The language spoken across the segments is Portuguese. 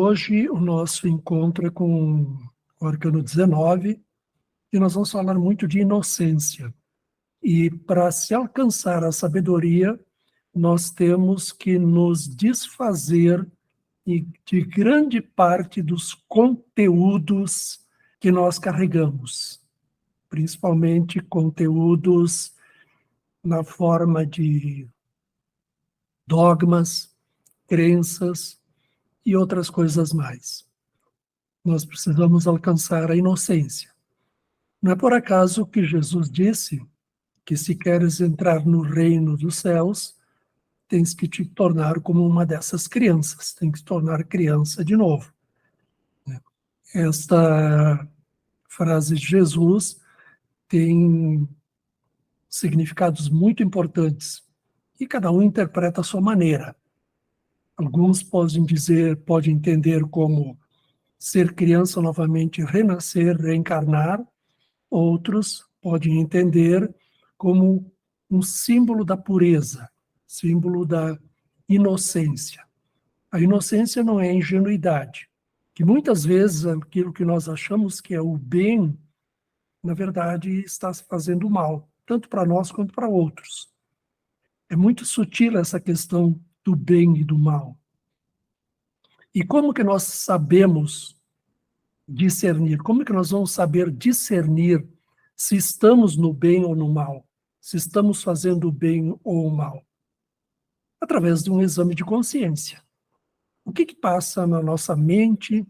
Hoje o nosso encontro é com o Arcano 19 e nós vamos falar muito de inocência. E para se alcançar a sabedoria, nós temos que nos desfazer de grande parte dos conteúdos que nós carregamos, principalmente conteúdos na forma de dogmas, crenças e outras coisas mais. Nós precisamos alcançar a inocência. Não é por acaso que Jesus disse que se queres entrar no reino dos céus, tens que te tornar como uma dessas crianças, tem que te tornar criança de novo. Esta frase de Jesus tem significados muito importantes e cada um interpreta a sua maneira. Alguns podem entender como ser criança novamente, renascer, reencarnar. Outros podem entender como um símbolo da pureza, símbolo da inocência. A inocência não é ingenuidade, que muitas vezes aquilo que nós achamos que é o bem, na verdade, está se fazendo mal, tanto para nós quanto para outros. É muito sutil essa questão do bem e do mal. E como que nós sabemos discernir? Como que nós vamos saber discernir se estamos no bem ou no mal? Se estamos fazendo o bem ou o mal? Através de um exame de consciência. O que passa na nossa mente,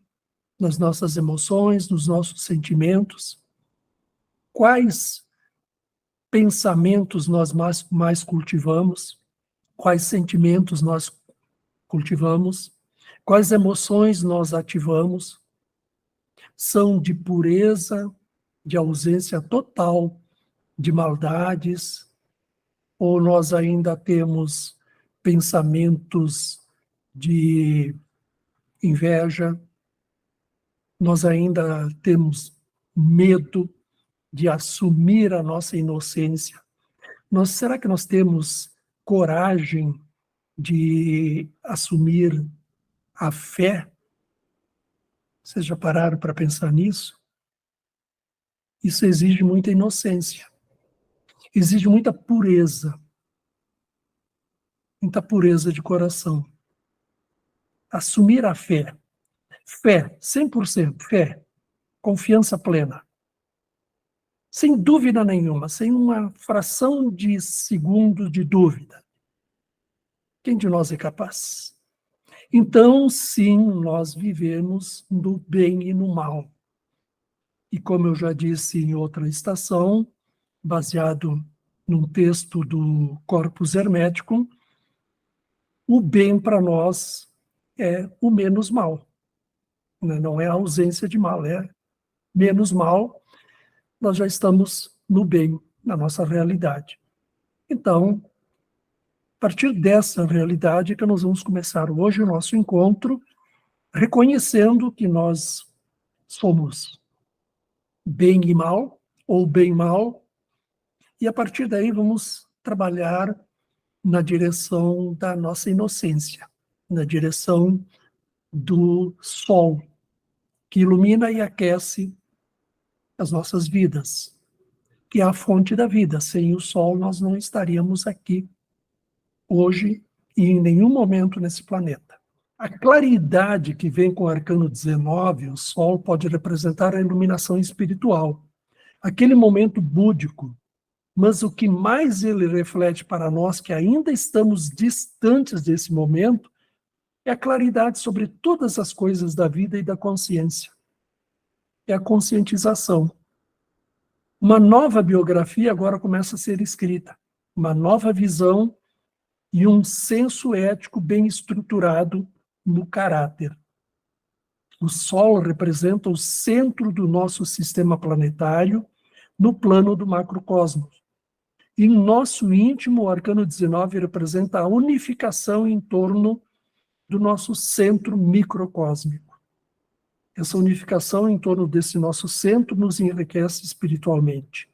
nas nossas emoções, nos nossos sentimentos? Quais pensamentos nós mais cultivamos? Quais sentimentos nós cultivamos? Quais emoções nós ativamos? São de pureza, de ausência total de maldades, ou nós ainda temos pensamentos de inveja, nós ainda temos medo de assumir a nossa inocência. Será que nós temos coragem de assumir a fé? Vocês já pararam para pensar nisso? Isso exige muita inocência, exige muita pureza de coração. Assumir a fé, 100%, fé, confiança plena, sem dúvida nenhuma, sem uma fração de segundo de dúvida. Quem de nós é capaz? Então, sim, nós vivemos no bem e no mal. E como eu já disse em outra estação, baseado num texto do Corpus Hermeticum, o bem para nós é o menos mal. Não é a ausência de mal, é menos mal. Nós já estamos no bem, na nossa realidade. Então, a partir dessa realidade que nós vamos começar hoje o nosso encontro, reconhecendo que nós somos bem e mal, ou bem-mal, e a partir daí vamos trabalhar na direção da nossa inocência, na direção do sol, que ilumina e aquece as nossas vidas, que é a fonte da vida. Sem o sol nós não estaríamos aqui hoje e em nenhum momento nesse planeta. A claridade que vem com o Arcano 19, o sol, pode representar a iluminação espiritual, aquele momento búdico, mas o que mais ele reflete para nós, que ainda estamos distantes desse momento, é a claridade sobre todas as coisas da vida e da consciência. É a conscientização. Uma nova biografia agora começa a ser escrita, uma nova visão e um senso ético bem estruturado no caráter. O Sol representa o centro do nosso sistema planetário no plano do macrocosmos. Em nosso íntimo, o Arcano 19 representa a unificação em torno do nosso centro microcósmico. Essa unificação em torno desse nosso centro nos enriquece espiritualmente.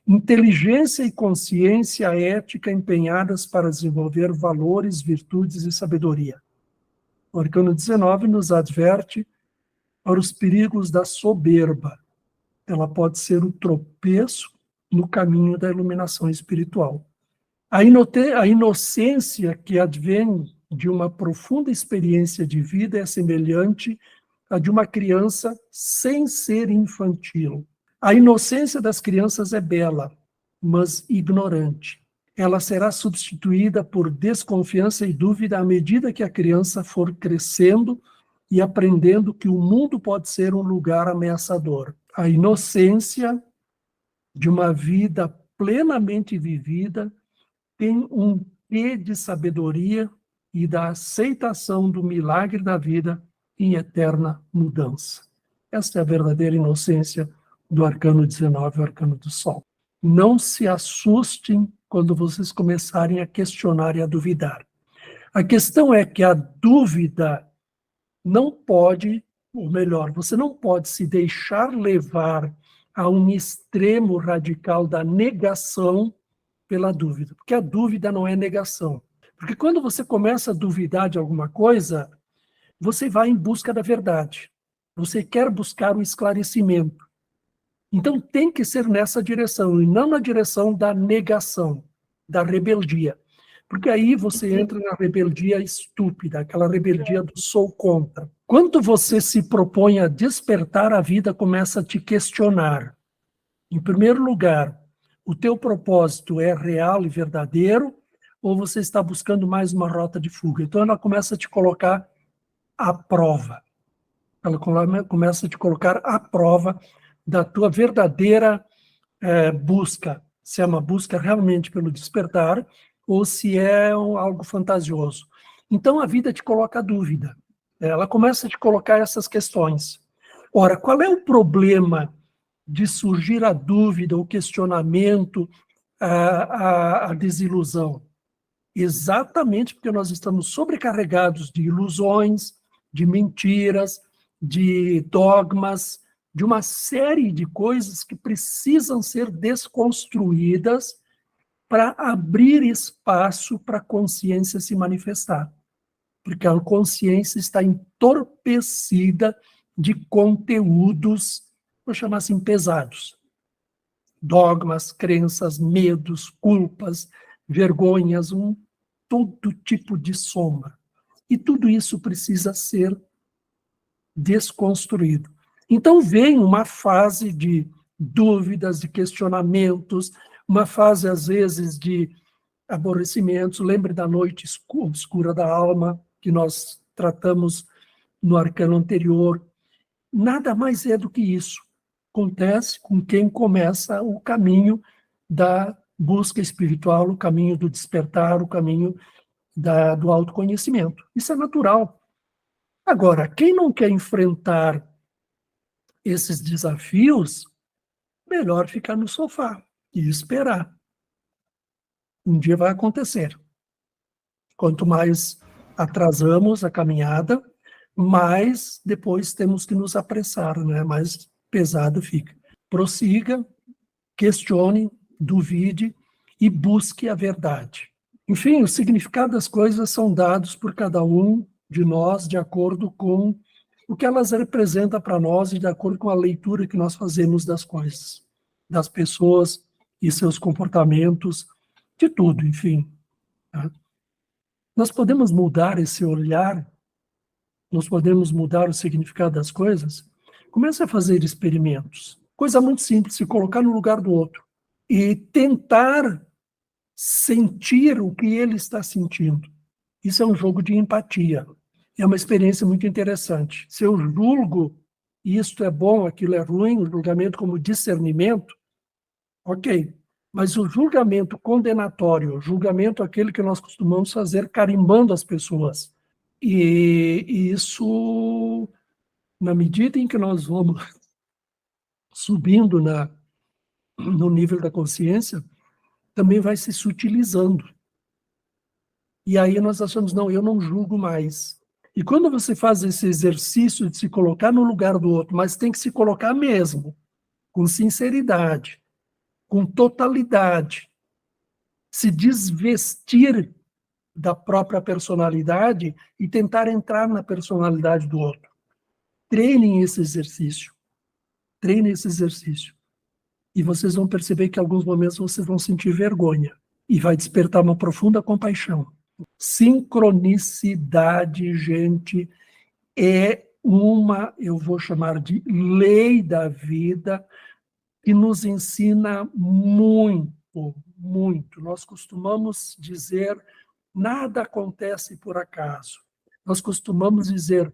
Inteligência e consciência ética empenhadas para desenvolver valores, virtudes e sabedoria. O arcano 19 nos adverte para os perigos da soberba. Ela pode ser o tropeço no caminho da iluminação espiritual. A inocência que advém de uma profunda experiência de vida é semelhante à de uma criança sem ser infantil. A inocência das crianças é bela, mas ignorante. Ela será substituída por desconfiança e dúvida à medida que a criança for crescendo e aprendendo que o mundo pode ser um lugar ameaçador. A inocência de uma vida plenamente vivida tem um quê de sabedoria e da aceitação do milagre da vida em eterna mudança. Esta é a verdadeira inocência do arcano 19, o arcano do Sol. Não se assustem quando vocês começarem a questionar e a duvidar. A questão é que a dúvida não pode, ou melhor, você não pode se deixar levar a um extremo radical da negação pela dúvida, porque a dúvida não é negação. Porque quando você começa a duvidar de alguma coisa, você vai em busca da verdade. Você quer buscar o esclarecimento. Então tem que ser nessa direção, e não na direção da negação, da rebeldia. Porque aí você entra na rebeldia estúpida, aquela rebeldia do sou contra. Quando você se propõe a despertar, a vida começa a te questionar. Em primeiro lugar, o teu propósito é real e verdadeiro, ou você está buscando mais uma rota de fuga? Então ela começa a te colocar à prova. Ela começa a te colocar à prova da tua verdadeira busca, se é uma busca realmente pelo despertar, ou se é algo fantasioso. Então a vida te coloca a dúvida. Ela começa a te colocar essas questões. Ora, qual é o problema de surgir a dúvida, o questionamento, a desilusão? Exatamente porque nós estamos sobrecarregados de ilusões, de mentiras, de dogmas, de uma série de coisas que precisam ser desconstruídas para abrir espaço para a consciência se manifestar. Porque a consciência está entorpecida de conteúdos, vou chamar assim, pesados. Dogmas, crenças, medos, culpas, vergonhas, todo tipo de sombra. E tudo isso precisa ser desconstruído. Então vem uma fase de dúvidas, de questionamentos, uma fase, às vezes, de aborrecimentos. Lembre da noite obscura da alma, que nós tratamos no arcano anterior. Nada mais é do que isso. Acontece com quem começa o caminho da busca espiritual, o caminho do despertar, o caminho do autoconhecimento. Isso é natural. Agora, quem não quer enfrentar esses desafios, melhor ficar no sofá e esperar. Um dia vai acontecer. Quanto mais atrasamos a caminhada, mais depois temos que nos apressar, né? Mais pesado fica. Prossiga, questione, duvide e busque a verdade. Enfim, o significado das coisas são dados por cada um de nós de acordo com o que elas representam para nós e de acordo com a leitura que nós fazemos das coisas, das pessoas e seus comportamentos, de tudo, enfim. Tá? Nós podemos mudar esse olhar, nós podemos mudar o significado das coisas. Comece a fazer experimentos. Coisa muito simples, se colocar no lugar do outro e tentar sentir o que ele está sentindo. Isso é um jogo de empatia. É uma experiência muito interessante. Se eu julgo isto é bom, aquilo é ruim, o julgamento como discernimento, ok. Mas o julgamento condenatório, o julgamento aquele que nós costumamos fazer carimbando as pessoas. E isso, na medida em que nós vamos subindo no nível da consciência, também vai se sutilizando. E aí nós achamos, não, eu não julgo mais. E quando você faz esse exercício de se colocar no lugar do outro, mas tem que se colocar mesmo, com sinceridade, com totalidade, se desvestir da própria personalidade e tentar entrar na personalidade do outro. Treinem esse exercício. Treinem esse exercício. E vocês vão perceber que em alguns momentos vocês vão sentir vergonha. E vai despertar uma profunda compaixão. Sincronicidade, gente, é uma, eu vou chamar de lei da vida, que nos ensina muito, muito. Nós costumamos dizer, nada acontece por acaso. Nós costumamos dizer,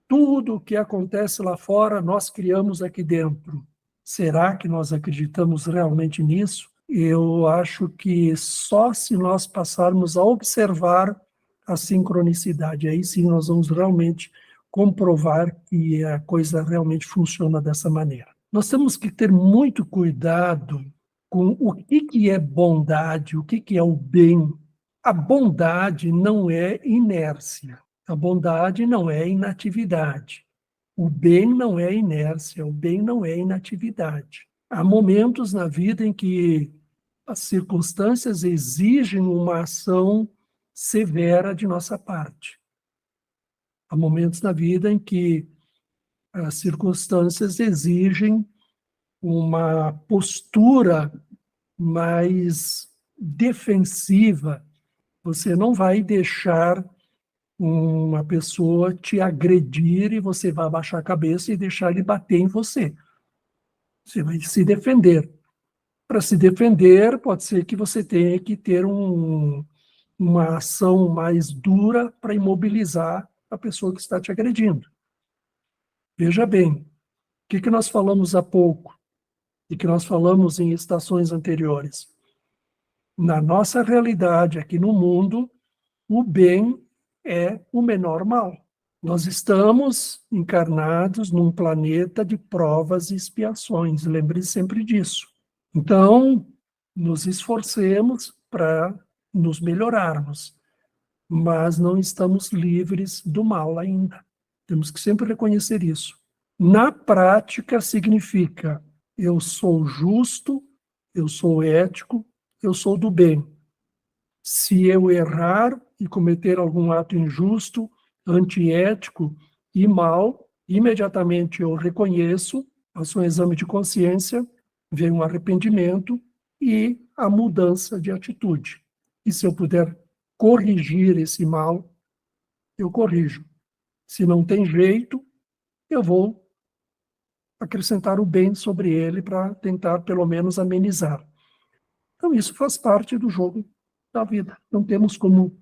tudo o que acontece lá fora, nós criamos aqui dentro. Será que nós acreditamos realmente nisso? Eu acho que só se nós passarmos a observar a sincronicidade, aí sim nós vamos realmente comprovar que a coisa realmente funciona dessa maneira. Nós temos que ter muito cuidado com o que é bondade, o que é o bem. A bondade não é inércia, a bondade não é inatividade. O bem não é inércia, o bem não é inatividade. Há momentos na vida em que as circunstâncias exigem uma ação severa de nossa parte. Há momentos na vida em que as circunstâncias exigem uma postura mais defensiva. Você não vai deixar uma pessoa te agredir e você vai abaixar a cabeça e deixar ele bater em você. Você vai se defender. Para se defender, pode ser que você tenha que ter uma ação mais dura para imobilizar a pessoa que está te agredindo. Veja bem, o que nós falamos há pouco e que nós falamos em estações anteriores? Na nossa realidade aqui no mundo, o bem é o menor mal. Nós estamos encarnados num planeta de provas e expiações, lembre-se sempre disso. Então, nos esforcemos para nos melhorarmos, mas não estamos livres do mal ainda. Temos que sempre reconhecer isso. Na prática, significa eu sou justo, eu sou ético, eu sou do bem. Se eu errar e cometer algum ato injusto, antiético e mal, imediatamente eu reconheço, faço um exame de consciência, vem um arrependimento e a mudança de atitude. E se eu puder corrigir esse mal, eu corrijo. Se não tem jeito, eu vou acrescentar o bem sobre ele para tentar, pelo menos, amenizar. Então, isso faz parte do jogo da vida. Não temos como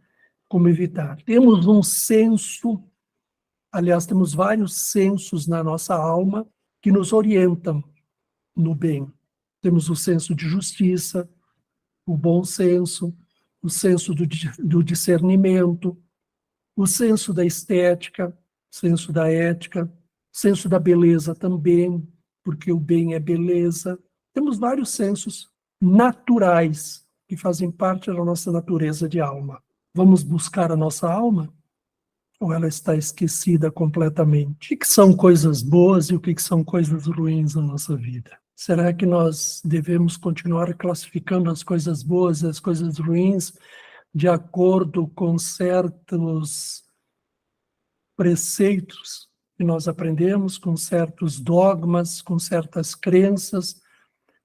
evitar. Temos um senso, aliás, temos vários sensos na nossa alma que nos orientam no bem. Temos o senso de justiça, o bom senso, o senso do discernimento, o senso da estética, o senso da ética, o senso da beleza também, porque o bem é beleza. Temos vários sensos naturais que fazem parte da nossa natureza de alma. Vamos buscar a nossa alma? Ou ela está esquecida completamente? O que são coisas boas e o que são coisas ruins na nossa vida? Será que nós devemos continuar classificando as coisas boas e as coisas ruins de acordo com certos preceitos que nós aprendemos, com certos dogmas, com certas crenças,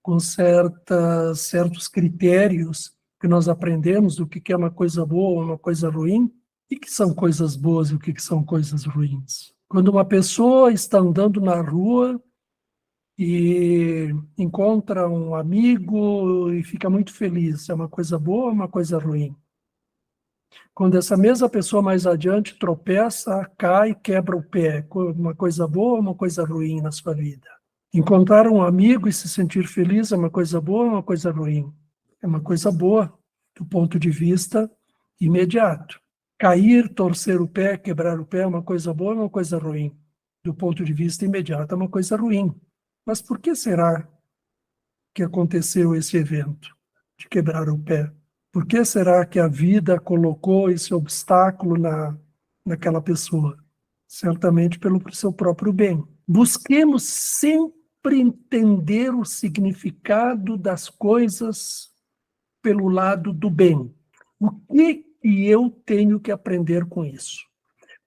com certos critérios que nós aprendemos do que é uma coisa boa ou uma coisa ruim? O que são coisas boas e o que são coisas ruins? Quando uma pessoa está andando na rua e encontra um amigo e fica muito feliz, é uma coisa boa ou uma coisa ruim? Quando essa mesma pessoa mais adiante tropeça, cai, quebra o pé, uma coisa boa ou uma coisa ruim na sua vida? Encontrar um amigo e se sentir feliz é uma coisa boa ou uma coisa ruim? É uma coisa boa, do ponto de vista imediato. Cair, torcer o pé, quebrar o pé é uma coisa boa ou uma coisa ruim? Do ponto de vista imediato, é uma coisa ruim. Mas por que será que aconteceu esse evento de quebrar o pé? Por que será que a vida colocou esse obstáculo naquela pessoa? Certamente pelo seu próprio bem. Busquemos sempre entender o significado das coisas pelo lado do bem. O que e eu tenho que aprender com isso.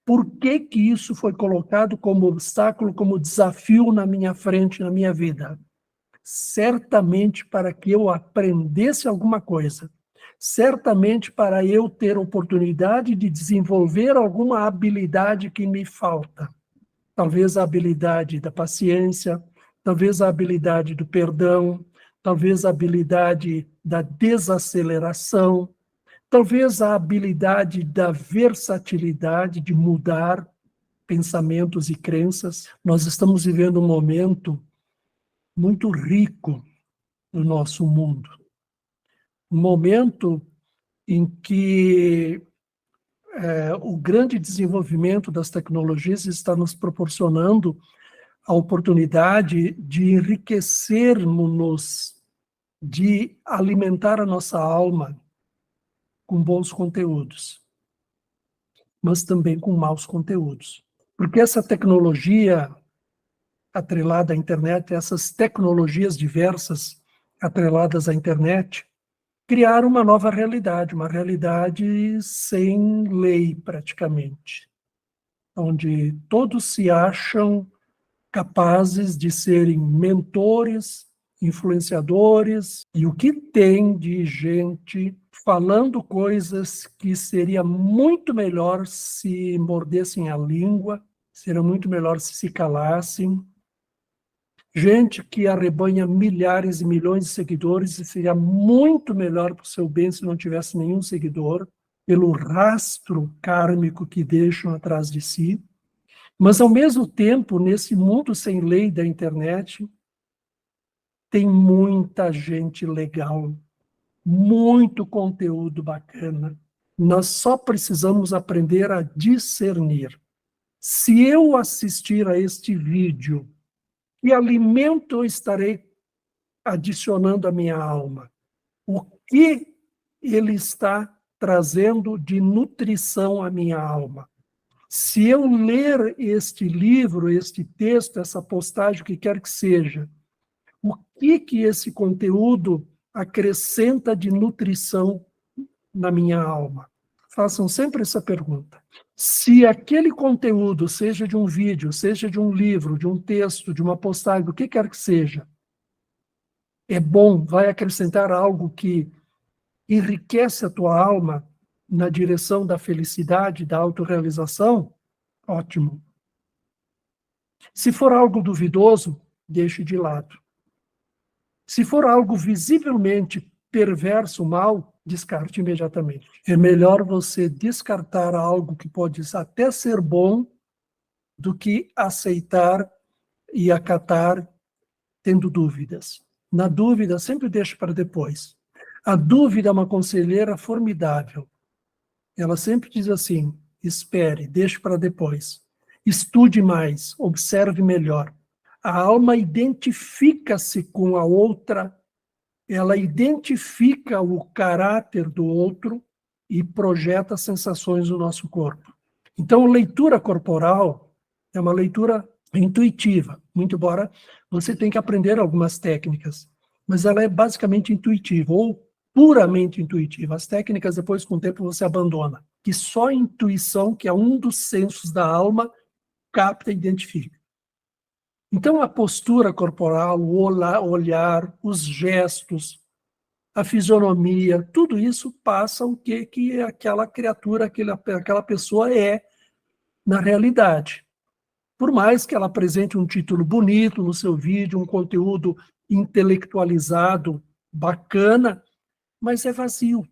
Por que que isso foi colocado como obstáculo, como desafio na minha frente, na minha vida? Certamente para que eu aprendesse alguma coisa. Certamente para eu ter oportunidade de desenvolver alguma habilidade que me falta. Talvez a habilidade da paciência, talvez a habilidade do perdão, talvez a habilidade da desaceleração, talvez a habilidade da versatilidade, de mudar pensamentos e crenças. Nós estamos vivendo um momento muito rico no nosso mundo. Um momento em que o grande desenvolvimento das tecnologias está nos proporcionando a oportunidade de enriquecermos-nos, de alimentar a nossa alma com bons conteúdos, mas também com maus conteúdos. Porque essa tecnologia atrelada à internet, essas tecnologias diversas atreladas à internet, criaram uma nova realidade, uma realidade sem lei, praticamente, onde todos se acham capazes de serem mentores, influenciadores, e o que tem de gente falando coisas que seria muito melhor se mordessem a língua, seria muito melhor se calassem. Gente que arrebanha milhares e milhões de seguidores, e seria muito melhor para o seu bem se não tivesse nenhum seguidor, pelo rastro kármico que deixam atrás de si. Mas, ao mesmo tempo, nesse mundo sem lei da internet, tem muita gente legal, muito conteúdo bacana. Nós só precisamos aprender a discernir. Se eu assistir a este vídeo, que alimento eu estarei adicionando à minha alma? O que ele está trazendo de nutrição à minha alma? Se eu ler este livro, este texto, essa postagem, o que quer que seja, o que esse conteúdo acrescenta de nutrição na minha alma? Façam sempre essa pergunta. Se aquele conteúdo, seja de um vídeo, seja de um livro, de um texto, de uma postagem, o que quer que seja, é bom, vai acrescentar algo que enriquece a tua alma na direção da felicidade, da autorrealização, ótimo. Se for algo duvidoso, deixe de lado. Se for algo visivelmente perverso, mal, descarte imediatamente. É melhor você descartar algo que pode até ser bom do que aceitar e acatar tendo dúvidas. Na dúvida, sempre deixe para depois. A dúvida é uma conselheira formidável. Ela sempre diz assim: espere, deixe para depois. Estude mais, observe melhor. A alma identifica-se com a outra, ela identifica o caráter do outro e projeta sensações no nosso corpo. Então, leitura corporal é uma leitura intuitiva, muito embora você tenha que aprender algumas técnicas, mas ela é basicamente intuitiva, ou puramente intuitiva. As técnicas, depois, com o tempo, você abandona. Que só a intuição, que é um dos sensos da alma, capta e identifica. Então, a postura corporal, o olhar, os gestos, a fisionomia, tudo isso passa o que aquela criatura, aquela pessoa é na realidade. Por mais que ela apresente um título bonito no seu vídeo, um conteúdo intelectualizado, bacana, mas é vazio.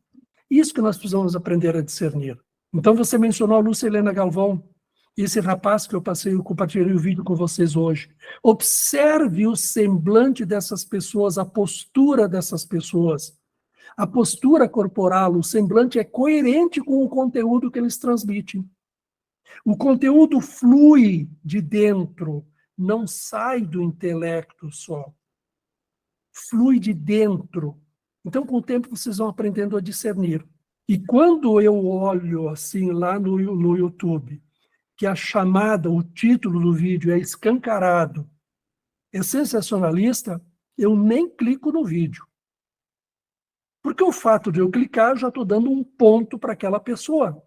Isso que nós precisamos aprender a discernir. Então, você mencionou a Lúcia Helena Galvão, esse rapaz que eu compartilhei o vídeo com vocês hoje. Observe o semblante dessas pessoas, a postura dessas pessoas. A postura corporal, o semblante é coerente com o conteúdo que eles transmitem. O conteúdo flui de dentro, não sai do intelecto só. Flui de dentro. Então, com o tempo, vocês vão aprendendo a discernir. E quando eu olho assim lá no YouTube, que a chamada, o título do vídeo é escancarado, é sensacionalista, eu nem clico no vídeo. Porque o fato de eu clicar, eu já estou dando um ponto para aquela pessoa.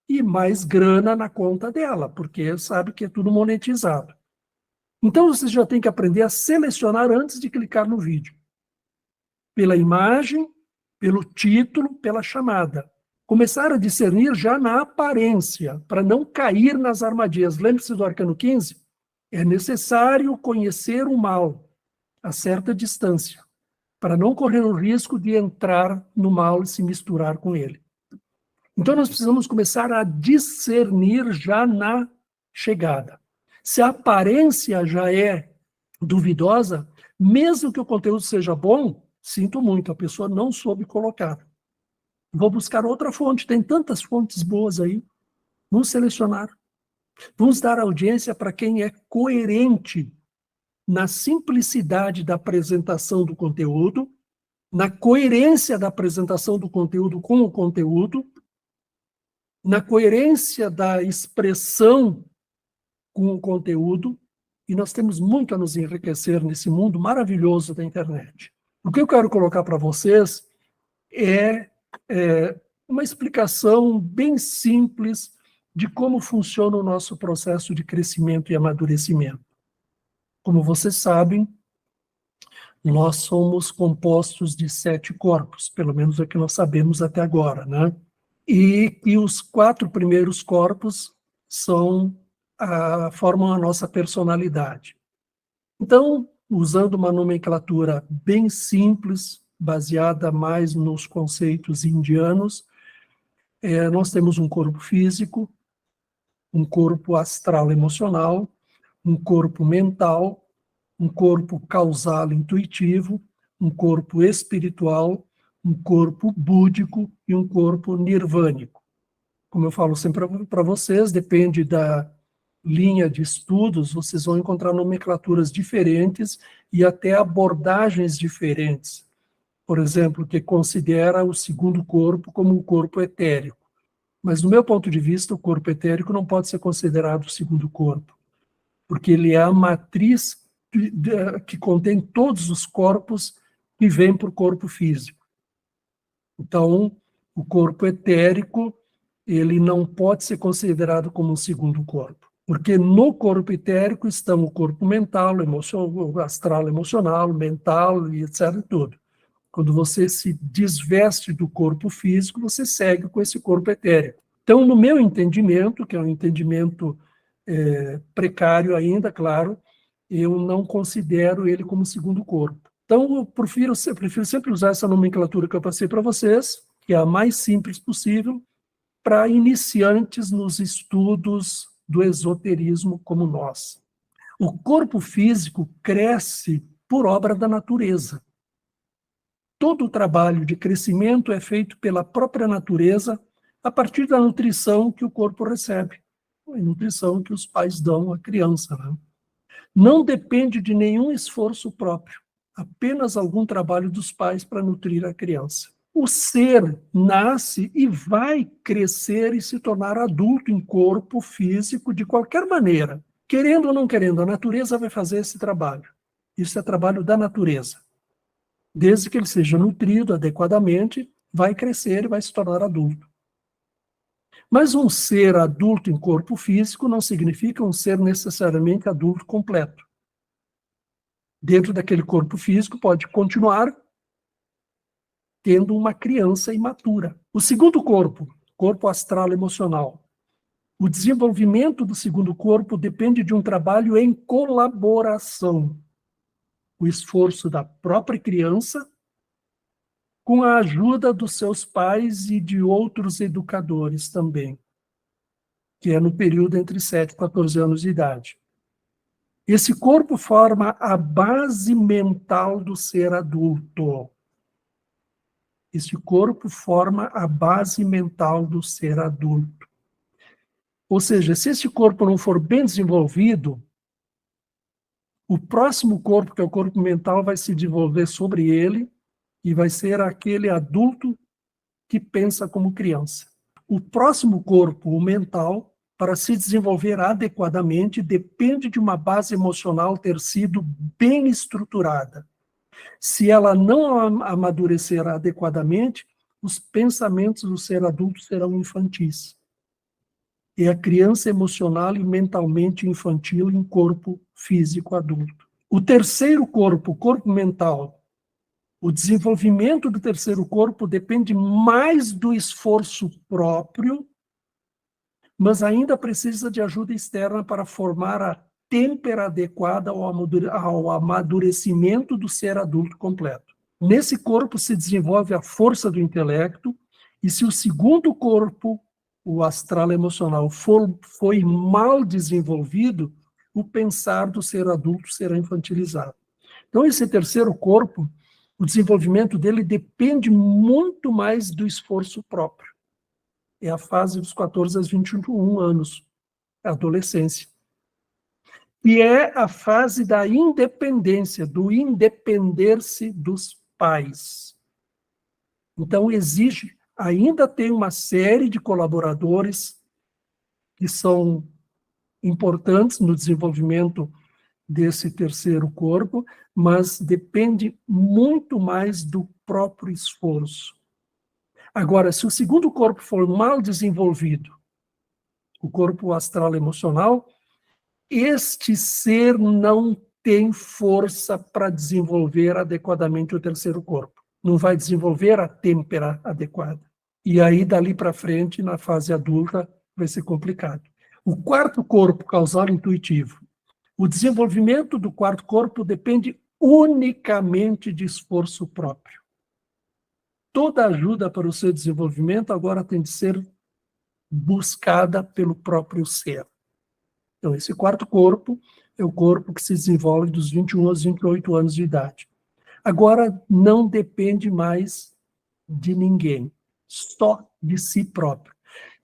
E mais grana na conta dela, porque sabe que é tudo monetizado. Então, você já tem que aprender a selecionar antes de clicar no vídeo. Pela imagem, pelo título, pela chamada. Começar a discernir já na aparência, para não cair nas armadilhas. Lembre-se do Arcano 15? É necessário conhecer o mal a certa distância, para não correr o risco de entrar no mal e se misturar com ele. Então, nós precisamos começar a discernir já na chegada. Se a aparência já é duvidosa, mesmo que o conteúdo seja bom, sinto muito, a pessoa não soube colocar. Vou buscar outra fonte, tem tantas fontes boas aí. Vamos selecionar. Vamos dar audiência para quem é coerente na simplicidade da apresentação do conteúdo, na coerência da apresentação do conteúdo com o conteúdo, na coerência da expressão com o conteúdo, e nós temos muito a nos enriquecer nesse mundo maravilhoso da internet. O que eu quero colocar para vocês é uma explicação bem simples de como funciona o nosso processo de crescimento e amadurecimento. Como vocês sabem, nós somos compostos de 7 corpos, pelo menos é o que nós sabemos até agora, né? E os 4 primeiros corpos formam a nossa personalidade. Então, usando uma nomenclatura bem simples, baseada mais nos conceitos indianos, nós temos um corpo físico, um corpo astral emocional, um corpo mental, um corpo causal intuitivo, um corpo espiritual, um corpo búdico e um corpo nirvânico. Como eu falo sempre para vocês, depende da linha de estudos, vocês vão encontrar nomenclaturas diferentes e até abordagens diferentes. Por exemplo, que considera o segundo corpo como um corpo etérico. Mas, do meu ponto de vista, o corpo etérico não pode ser considerado o segundo corpo, porque ele é a matriz que contém todos os corpos que vêm para o corpo físico. Então, o corpo etérico, ele não pode ser considerado como um segundo corpo, porque no corpo etérico estão o corpo mental, o astral emocional, mental e etc. Tudo. Quando você se desveste do corpo físico, você segue com esse corpo etérico. Então, no meu entendimento, que é um entendimento precário ainda, claro, eu não considero ele como segundo corpo. Então, eu prefiro sempre usar essa nomenclatura que eu passei para vocês, que é a mais simples possível, para iniciantes nos estudos do esoterismo como nós. O corpo físico cresce por obra da natureza. Todo o trabalho de crescimento é feito pela própria natureza a partir da nutrição que o corpo recebe, a nutrição que os pais dão à criança, né? Não depende de nenhum esforço próprio, apenas algum trabalho dos pais para nutrir a criança. O ser nasce e vai crescer e se tornar adulto em corpo físico de qualquer maneira. Querendo ou não querendo, a natureza vai fazer esse trabalho. Isso é trabalho da natureza. Desde que ele seja nutrido adequadamente, vai crescer e vai se tornar adulto. Mas um ser adulto em corpo físico não significa um ser necessariamente adulto completo. Dentro daquele corpo físico pode continuar tendo uma criança imatura. O segundo corpo, corpo astral emocional. O desenvolvimento do segundo corpo depende de um trabalho em colaboração. O esforço da própria criança com a ajuda dos seus pais e de outros educadores também, que é no período entre 7 e 14 anos de idade. Esse corpo forma a base mental do ser adulto. Esse corpo forma a base mental do ser adulto. Ou seja, se esse corpo não for bem desenvolvido, o próximo corpo, que é o corpo mental, vai se desenvolver sobre ele e vai ser aquele adulto que pensa como criança. O próximo corpo, o mental, para se desenvolver adequadamente, depende de uma base emocional ter sido bem estruturada. Se ela não amadurecer adequadamente, os pensamentos do ser adulto serão infantis. É a criança emocional e mentalmente infantil em corpo físico adulto. O terceiro corpo, o corpo mental, o desenvolvimento do terceiro corpo depende mais do esforço próprio, mas ainda precisa de ajuda externa para formar a têmpera adequada ao amadurecimento do ser adulto completo. Nesse corpo se desenvolve a força do intelecto, e se o segundo corpo, o astral emocional, foi mal desenvolvido, o pensar do ser adulto será infantilizado. Então, esse terceiro corpo, o desenvolvimento dele depende muito mais do esforço próprio. É a fase dos 14 aos 21 anos, a adolescência. E é a fase da independência, do independer-se dos pais. Então, ainda tem uma série de colaboradores que são importantes no desenvolvimento desse terceiro corpo, mas depende muito mais do próprio esforço. Agora, se o segundo corpo for mal desenvolvido, o corpo astral emocional, este ser não tem força para desenvolver adequadamente o terceiro corpo. Não vai desenvolver a têmpera adequada. E aí, dali para frente, na fase adulta, vai ser complicado. O quarto corpo, causal intuitivo. O desenvolvimento do quarto corpo depende unicamente de esforço próprio. Toda ajuda para o seu desenvolvimento agora tem de ser buscada pelo próprio ser. Então, esse quarto corpo é o corpo que se desenvolve dos 21 aos 28 anos de idade. Agora, não depende mais de ninguém, só de si próprio.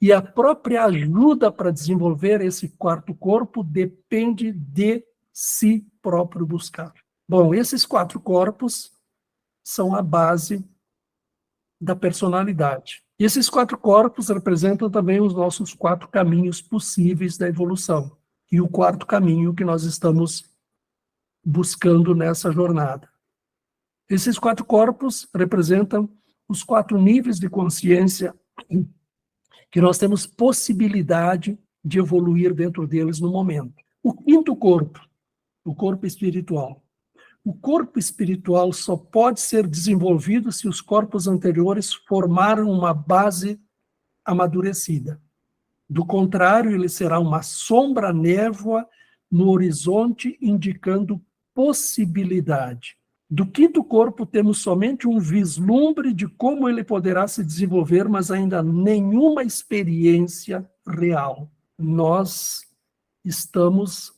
E a própria ajuda para desenvolver esse quarto corpo depende de si próprio buscar. Bom, esses quatro corpos são a base da personalidade. E esses quatro corpos representam também os nossos quatro caminhos possíveis da evolução. E o quarto caminho que nós estamos buscando nessa jornada. Esses quatro corpos representam os quatro níveis de consciência que nós temos possibilidade de evoluir dentro deles no momento. O quinto corpo, o corpo espiritual. O corpo espiritual só pode ser desenvolvido se os corpos anteriores formaram uma base amadurecida. Do contrário, ele será uma sombra névoa no horizonte, indicando possibilidade. Do quinto corpo, temos somente um vislumbre de como ele poderá se desenvolver, mas ainda nenhuma experiência real. Nós estamos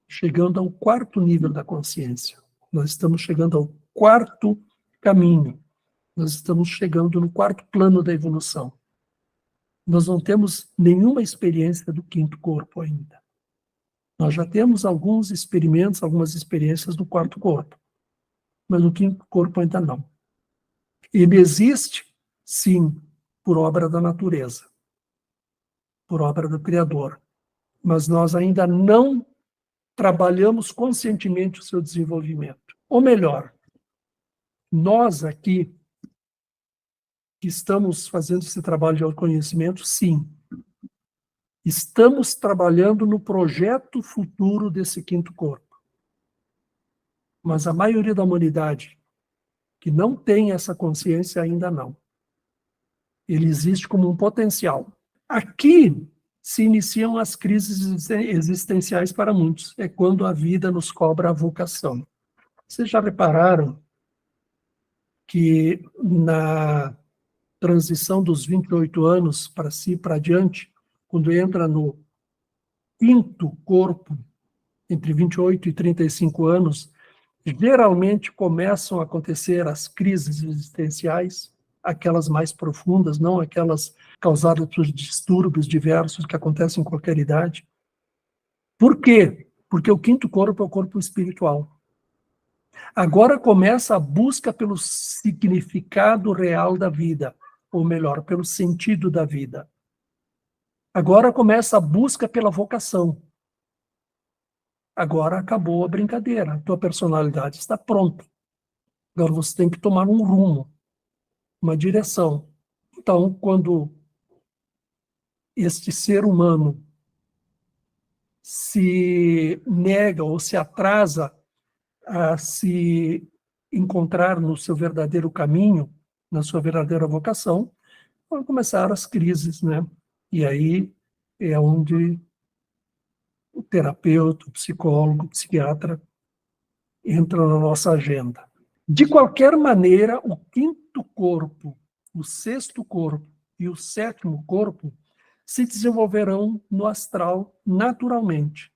chegando ao quarto nível da consciência. Nós estamos chegando ao quarto caminho. Nós estamos chegando no quarto plano da evolução. Nós não temos nenhuma experiência do quinto corpo ainda. Nós já temos alguns experimentos, algumas experiências do quarto corpo, mas o quinto corpo ainda não. Ele existe, sim, por obra da natureza, por obra do Criador, mas nós ainda não trabalhamos conscientemente o seu desenvolvimento. Ou melhor, nós aqui, que estamos fazendo esse trabalho de autoconhecimento, sim, estamos trabalhando no projeto futuro desse quinto corpo. Mas a maioria da humanidade que não tem essa consciência ainda não. Ele existe como um potencial. Aqui se iniciam as crises existenciais para muitos. É quando a vida nos cobra a vocação. Vocês já repararam que na transição dos 28 anos para si, para adiante, quando entra no quinto corpo, entre 28 e 35 anos, geralmente começam a acontecer as crises existenciais, aquelas mais profundas, não aquelas causadas por distúrbios diversos que acontecem em qualquer idade. Por quê? Porque o quinto corpo é o corpo espiritual. Agora começa a busca pelo significado real da vida, ou melhor, pelo sentido da vida. Agora começa a busca pela vocação. Agora acabou a brincadeira, a tua personalidade está pronta. Agora você tem que tomar um rumo, uma direção. Então, quando este ser humano se nega ou se atrasa a se encontrar no seu verdadeiro caminho, na sua verdadeira vocação, vão começar as crises, né? E aí é onde o terapeuta, o psicólogo, o psiquiatra entra na nossa agenda. De qualquer maneira, o quinto corpo, o sexto corpo e o sétimo corpo se desenvolverão no astral naturalmente,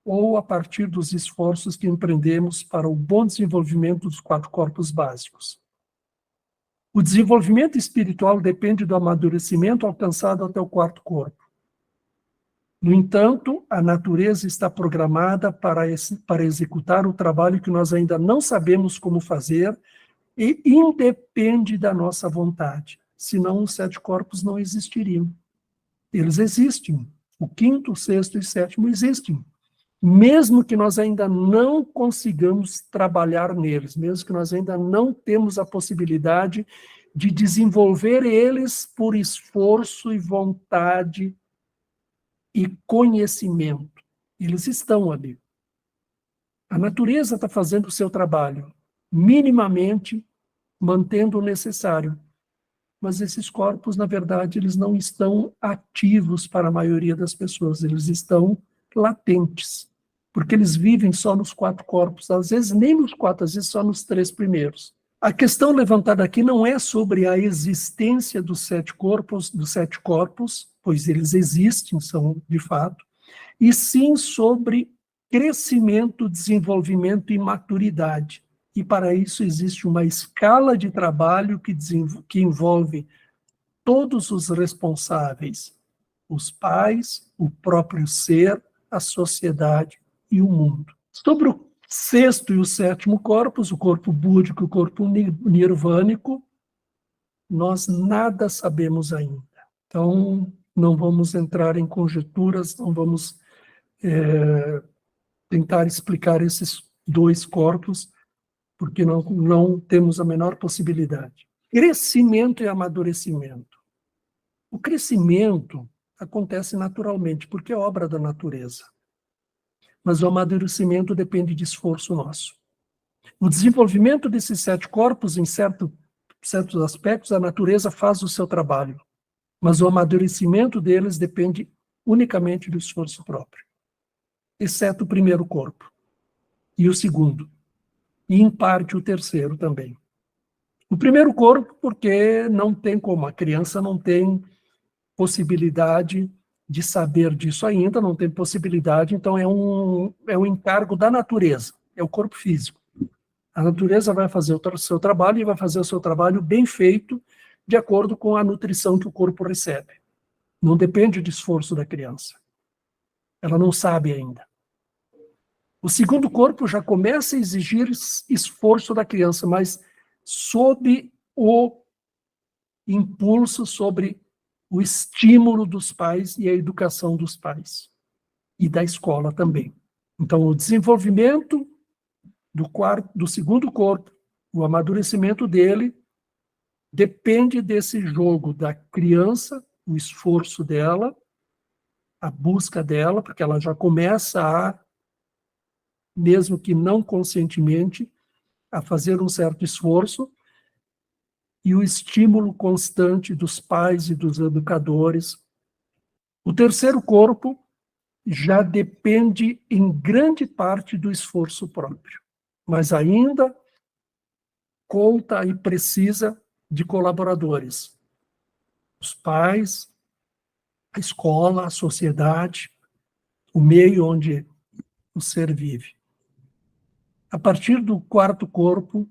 ou a partir dos esforços que empreendemos para o bom desenvolvimento dos quatro corpos básicos. O desenvolvimento espiritual depende do amadurecimento alcançado até o quarto corpo. No entanto, a natureza está programada para executar o trabalho que nós ainda não sabemos como fazer e independe da nossa vontade. Senão, os sete corpos não existiriam. Eles existem. O quinto, o sexto e o sétimo existem. Mesmo que nós ainda não consigamos trabalhar neles, mesmo que nós ainda não temos a possibilidade de desenvolver eles por esforço e vontade e conhecimento. Eles estão ali. A natureza está fazendo o seu trabalho, minimamente mantendo o necessário. Mas esses corpos, na verdade, eles não estão ativos para a maioria das pessoas, eles estão latentes, porque eles vivem só nos quatro corpos, às vezes nem nos quatro, às vezes só nos três primeiros. A questão levantada aqui não é sobre a existência dos sete corpos, pois eles existem, são de fato, e sim sobre crescimento, desenvolvimento e maturidade. E para isso existe uma escala de trabalho que envolve todos os responsáveis, os pais, o próprio ser, a sociedade e o mundo. Sobre o sexto e o sétimo corpos, o corpo búdico e o corpo nirvânico, nós nada sabemos ainda. Então, não vamos entrar em conjecturas, não vamos tentar explicar esses dois corpos, porque não temos a menor possibilidade. Crescimento e amadurecimento. O crescimento acontece naturalmente, porque é obra da natureza. Mas o amadurecimento depende de esforço nosso. O desenvolvimento desses sete corpos, em certos aspectos, a natureza faz o seu trabalho, mas o amadurecimento deles depende unicamente do esforço próprio, exceto o primeiro corpo e o segundo, e em parte o terceiro também. O primeiro corpo, porque não tem como, a criança não tem possibilidade de saber disso ainda, não tem possibilidade, então é um encargo da natureza, é o corpo físico. A natureza vai fazer o seu trabalho e vai fazer o seu trabalho bem feito, de acordo com a nutrição que o corpo recebe. Não depende do esforço da criança. Ela não sabe ainda. O segundo corpo já começa a exigir esforço da criança, mas sob o impulso, sobre o estímulo dos pais e a educação dos pais. E da escola também. Então, o desenvolvimento do segundo corpo, o amadurecimento dele, depende desse jogo da criança, o esforço dela, a busca dela, porque ela já começa a, mesmo que não conscientemente, a fazer um certo esforço, e o estímulo constante dos pais e dos educadores. O terceiro corpo já depende em grande parte do esforço próprio, mas ainda conta e precisa de colaboradores. Os pais, a escola, a sociedade, o meio onde o ser vive. A partir do quarto corpo,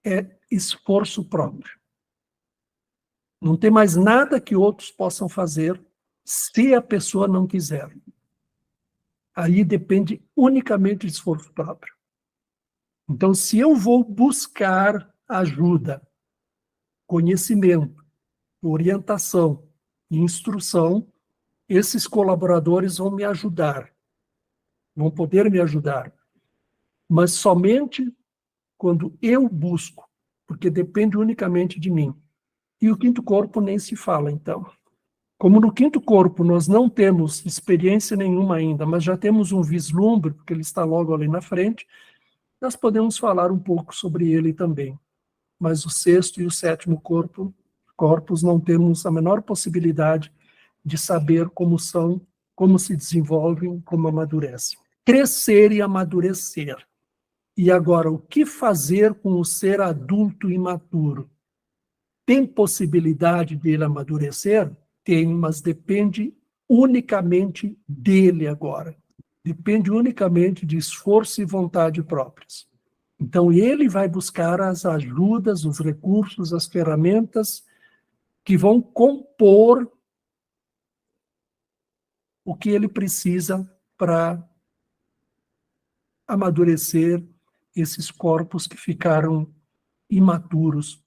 é esforço próprio. Não tem mais nada que outros possam fazer se a pessoa não quiser. Aí depende unicamente de esforço próprio. Então, se eu vou buscar ajuda, conhecimento, orientação e instrução, esses colaboradores vão me ajudar, vão poder me ajudar, mas somente quando eu busco, porque depende unicamente de mim. E o quinto corpo nem se fala, então. Como no quinto corpo nós não temos experiência nenhuma ainda, mas já temos um vislumbre, porque ele está logo ali na frente, nós podemos falar um pouco sobre ele também. Mas o sexto e o sétimo corpos não temos a menor possibilidade de saber como são, como se desenvolvem, como amadurecem. Crescer e amadurecer. E agora, o que fazer com o ser adulto imaturo? Tem possibilidade de ele amadurecer? Tem, mas depende unicamente dele agora. Depende unicamente de esforço e vontade próprios. Então, ele vai buscar as ajudas, os recursos, as ferramentas que vão compor o que ele precisa para amadurecer esses corpos que ficaram imaturos,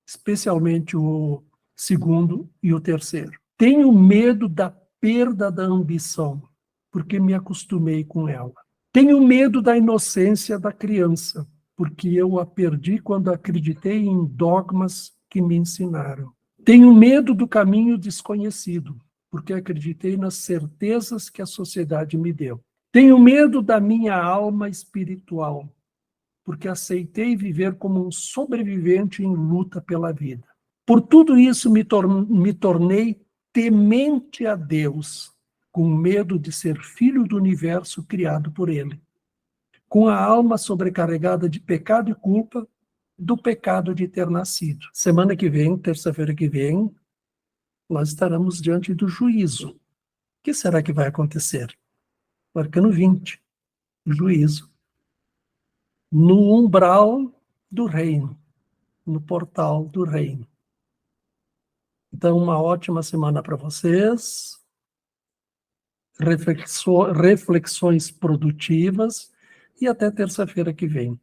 especialmente o segundo e o terceiro. Tenho medo da perda da ambição, porque me acostumei com ela. Tenho medo da inocência da criança, porque eu a perdi quando acreditei em dogmas que me ensinaram. Tenho medo do caminho desconhecido, porque acreditei nas certezas que a sociedade me deu. Tenho medo da minha alma espiritual, porque aceitei viver como um sobrevivente em luta pela vida. Por tudo isso me tornei temente a Deus, com medo de ser filho do universo criado por ele, com a alma sobrecarregada de pecado e culpa, do pecado de ter nascido. Semana que vem, terça-feira que vem, nós estaremos diante do juízo. O que será que vai acontecer? O arcano 20, o juízo. No umbral do reino, no portal do reino. Então, uma ótima semana para vocês. Reflexões produtivas e até terça-feira que vem.